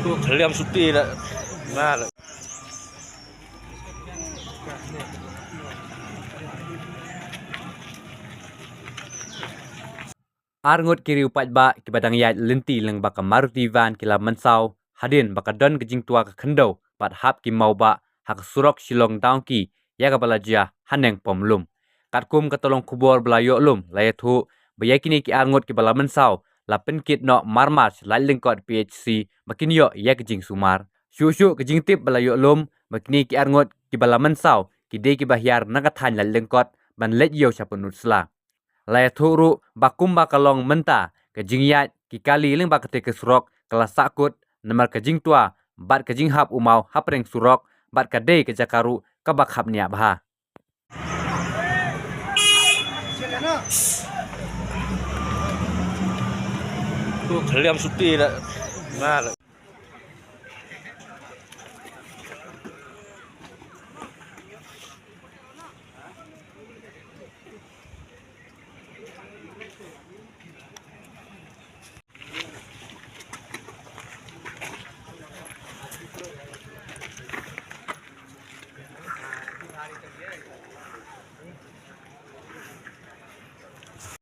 Tuh kalian suti dah. Nah, Arngot kiri upat ba ki badang yat lenti leng baka Maruti van kila mensau hadin baka don kejing tua ka kendo pat hap ki mau ba hak surok silong daun ki ya ka balajia haneng pomlum kat kum ka tolong kubor belayo lum layat hu bayakini ki arngot ki bala mensau la penkit no marmas la lengkot PHC makin yo ya kejing sumar syu kejing tip belayo lum makini ki arngot ki bala mensau ki de ki bahyar nagathan la lengkot ban let yo sapunut sla Laya turu bakumba kalong menta kejing yat ki kali leng bakate ke surok kelas sakut nomor kejing tua bat kejing hap umau hapreng surok bat kadei ke jakaru kabak hap nia bah. tuh kalian suti dah. Nah.